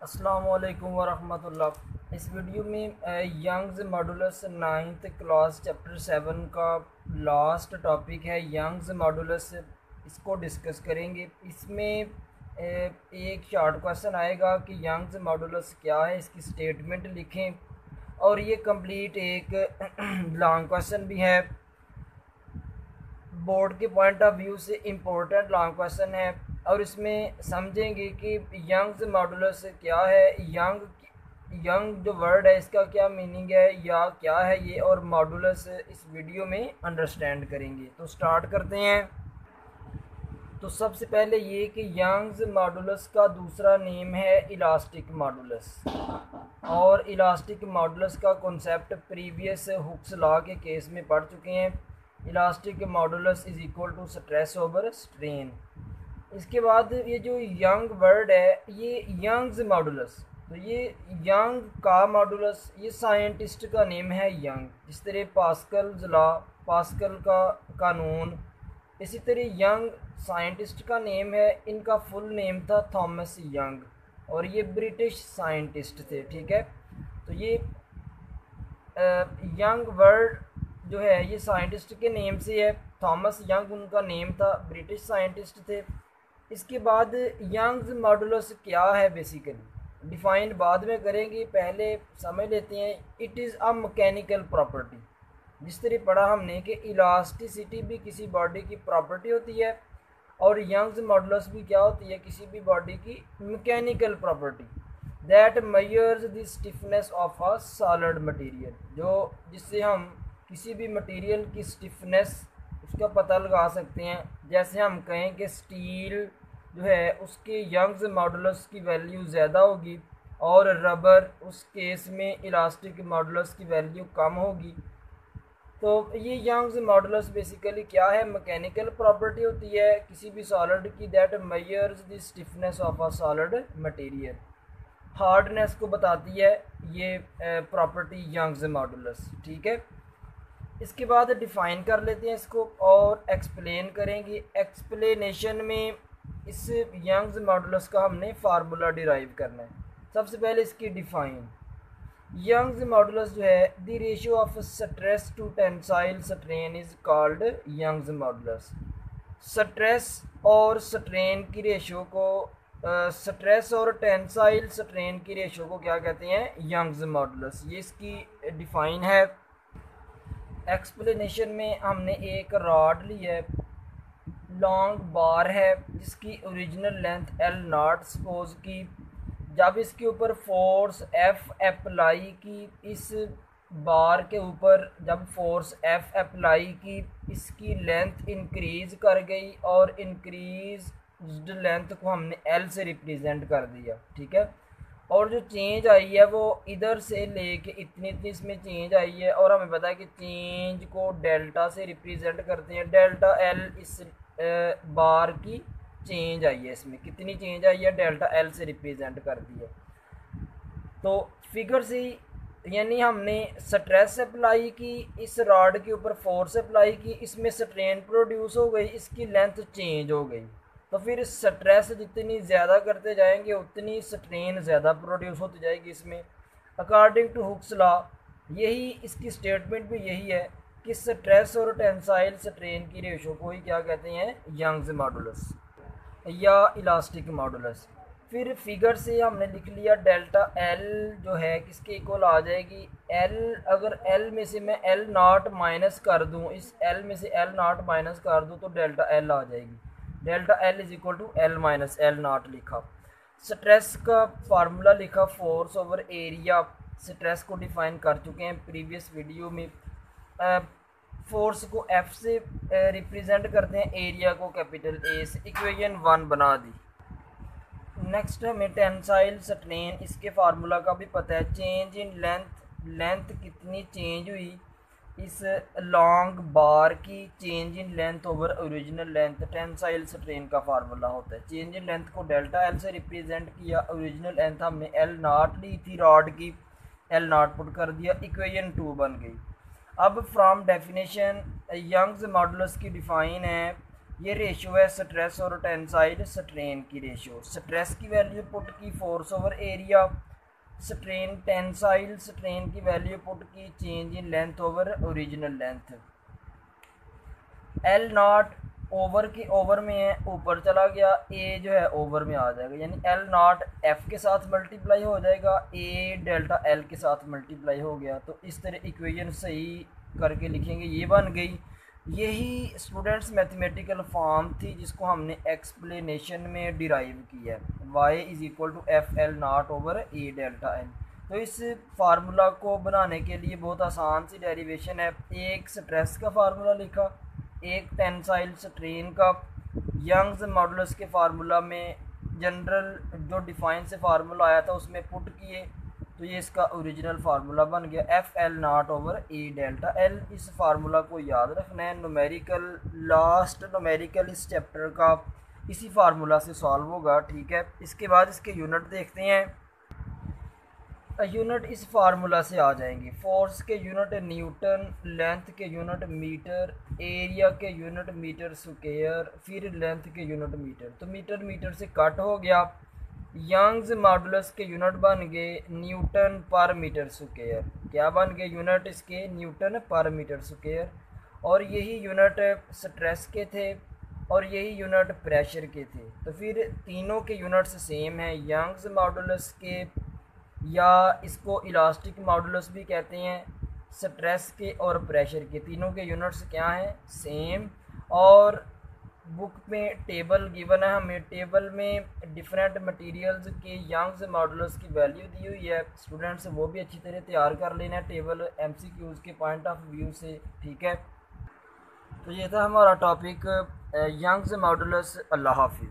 अस्सलाम वालेकुम वरहमतुल्लाह। इस वीडियो में Young's modulus 9th class chapter 7 का लास्ट टॉपिक है यंग्स मॉडुलस। इसको डिस्कस करेंगे। इसमें एक शॉर्ट क्वेश्चन आएगा कि यंग्स मॉडुलस क्या है, इसकी स्टेटमेंट लिखें। और ये कंप्लीट एक लॉन्ग क्वेश्चन भी है, बोर्ड के पॉइंट ऑफ व्यू से इम्पोर्टेंट लॉन्ग क्वेश्चन है। और इसमें समझेंगे कि यंग्स मॉडुलस क्या है, यंग जो वर्ड है इसका क्या मीनिंग है या क्या है ये, और मॉडुलस इस वीडियो में अंडरस्टैंड करेंगे। तो स्टार्ट करते हैं। तो सबसे पहले ये कि यंग्स मॉडुलस का दूसरा नेम है इलास्टिक मॉडुलस। और इलास्टिक मॉडुलस का कॉन्सेप्ट प्रीवियस हुक्स लॉ के केस में पढ़ चुके हैं। Elastic modulus is equal to stress over strain. इसके बाद ये जो यंग वर्ड है ये यंग्स मॉडुलस, तो ये यंग का मॉडुलस, ये साइंटिस्ट का नेम है यंग। जिस तरह पास्कल्स लॉ, पास्कल का कानून, इसी तरह यंग साइंटिस्ट का नेम है। इनका फुल नेम था थॉमस यंग और ये ब्रिटिश साइंटिस्ट थे। ठीक है, तो ये यंग वर्ड जो है ये साइंटिस्ट के नेम से है। थॉमस यंग उनका नेम था, ब्रिटिश साइंटिस्ट थे। इसके बाद यंग्स मॉडुलस क्या है, बेसिकली डिफाइन बाद में करेंगे, पहले समझ लेते हैं। It is a mechanical property. जिस तरह पढ़ा हमने कि इलास्टिसिटी भी किसी बॉडी की प्रॉपर्टी होती है और यंग्स मॉडुलस भी क्या होती है, किसी भी बॉडी की mechanical property. That measures the stiffness of a solid material, जो जिससे हम किसी भी मटेरियल की स्टिफनेस उसका पता लगा सकते हैं। जैसे हम कहें कि स्टील जो है उसके यंग्स मॉडुलस की वैल्यू ज़्यादा होगी और रबर उस केस में इलास्टिक मॉडुलस की वैल्यू कम होगी। तो ये यंग्स मॉडुलस बेसिकली क्या है, मैकेनिकल प्रॉपर्टी होती है किसी भी सॉलिड की, that measures the stiffness of a solid material. Hardness को बताती है ये प्रॉपर्टी यंग्स मॉडुलस। ठीक है, इसके बाद डिफ़ाइन कर लेते हैं इसको और एक्सप्लेन करेंगे। एक्सप्लेनेशन में इस यंग्स मॉडुलस का हमने फार्मूला डिराइव करना है। सबसे पहले इसकी डिफ़ाइन, यंग्स मॉडुलस जो है the ratio of stress to tensile strain is called Young's modulus. Stress और स्ट्रेन की रेशियो को स्ट्रेस और टेंसाइल स्ट्रेन की रेशियो को क्या कहते हैं, यंग्स मॉडुलस। ये इसकी डिफ़ाइन है। एक्सप्लेनेशन में हमने एक रॉड ली है, लॉन्ग बार है जिसकी original length L not suppose की। जब इसके ऊपर फोर्स एफ अप्लाई की, इस बार के ऊपर जब फोर्स एफ अप्लाई की, इसकी लेंथ इंक्रीज़ कर गई और इंक्रीज लेंथ को हमने एल से रिप्रेजेंट कर दिया। ठीक है, और जो चेंज आई है वो इधर से लेके इतनी इतनी इसमें चेंज आई है और हमें पता है कि चेंज को डेल्टा से रिप्रेजेंट करते हैं। डेल्टा एल इस बार की चेंज आई है, इसमें कितनी चेंज आई है, डेल्टा एल से रिप्रेजेंट कर दिया। तो फिगर से यानी हमने स्ट्रेस अप्लाई की, इस रॉड के ऊपर फोर्स अप्लाई की, इसमें स्ट्रेन प्रोड्यूस हो गई, इसकी लेंथ चेंज हो गई। तो फिर स्ट्रेस जितनी ज़्यादा करते जाएंगे उतनी स्ट्रेन ज़्यादा प्रोड्यूस होती जाएगी इसमें, अकॉर्डिंग टू हुक्स लॉ। यही इसकी स्टेटमेंट भी यही है कि स्ट्रेस और टेंसाइल स्ट्रेन की रेशो को ही क्या कहते हैं, यंग्स मॉडुलस या इलास्टिक मॉडुलस। फिर फिगर से हमने लिख लिया डेल्टा एल जो है किसके इक्वल आ जाएगी, एल, अगर एल में से मैं एल नॉट माइनस कर दूं, इस एल में से एल नॉट माइनस कर दूं तो डेल्टा एल आ जाएगी। Delta L is equal to L minus L naught लिखा। स्ट्रेस का फार्मूला लिखा, फोर्स ओवर एरिया। स्ट्रेस को डिफाइन कर चुके हैं प्रीवियस वीडियो में। फोर्स को एफ से रिप्रेजेंट करते हैं, एरिया को कैपिटल ए से। इक्वेशन 1 बना दी। नेक्स्ट हमें टेंसाइल स्ट्रेन, इसके फार्मूला का भी पता है। चेंज इन लेंथ, लेंथ कितनी चेंज हुई इस लॉन्ग बार की, change in length over original length tensile strain का फार्मूला होता है। चेंज इन लेंथ को डेल्टा एल से रिप्रेजेंट किया, ओरिजिनल लेंथ हमने एल नॉट ली थी रॉड की, एल नॉट पुट कर दिया, इक्वेशन 2 बन गई। अब फ्रॉम डेफिनेशन यंग्स मॉडुलस की डिफ़ाइन है ये रेशियो है स्ट्रेस और टेंसाइल स्ट्रेन की रेशियो। स्ट्रेस की वैल्यू पुट की force over area, strain tensile strain की वैल्यू पुट की change in length over original length. L naught over की ओवर में है, ऊपर चला गया, ए जो है ओवर में आ जाएगा, यानी एल नॉट एफ के साथ मल्टीप्लाई हो जाएगा, ए डेल्टा एल के साथ मल्टीप्लाई हो गया। तो इस तरह इक्वेशन सही करके लिखेंगे, ये बन गई। यही स्टूडेंट्स मैथमेटिकल फॉर्म थी जिसको हमने एक्सप्लेनेशन में डिराइव किया है, Y is equal to F L naught over A delta L. तो इस फार्मूला को बनाने के लिए बहुत आसान सी डेरिवेशन है। एक स्ट्रेस का फार्मूला लिखा, एक टेंसाइल स्ट्रेन का। यंग्स मॉडुलस के फार्मूला में जनरल जो डिफाइन से फार्मूला आया था उसमें पुट किए, तो ये इसका ओरिजिनल फार्मूला बन गया F L naught over A delta L. इस फार्मूला को याद रखना है। न्यूमेरिकल लास्ट न्यूमेरिकल इस चैप्टर का इसी फार्मूला से सॉल्व होगा, ठीक है। इसके बाद इसके यूनिट देखते हैं। यूनिट इस फार्मूला से आ जाएंगे। फोर्स के यूनिट न्यूटन, लेंथ के यूनिट मीटर, एरिया के यूनिट मीटर स्क्वायर, फिर लेंथ के यूनिट मीटर। तो मीटर मीटर से कट हो गया। यंग्स मॉडुलस के यूनिट बन गए न्यूटन पर मीटर स्क्वायर। क्या बन गए यूनिट इसके? न्यूटन पर मीटर स्क्वायर। और यही यूनिट स्ट्रेस के थे और यही यूनिट प्रेशर के थे। तो फिर तीनों के यूनिट्स सेम हैं। यंग्स मॉडुलस के, या इसको इलास्टिक मॉडुलस भी कहते हैं, स्ट्रेस के और प्रेशर के, तीनों के यूनिट्स क्या हैं? सेम। और बुक में टेबल गिवन है हमें, टेबल में डिफरेंट मटेरियल्स के यंग्स मॉडुलस की वैल्यू दी हुई है। स्टूडेंट्स वो भी अच्छी तरह तैयार कर लेना है टेबल एमसीक्यूज़ के पॉइंट ऑफ व्यू से, ठीक है। तो ये था हमारा टॉपिक यंग्स मॉडुलस। अल्लाह हाफिज़।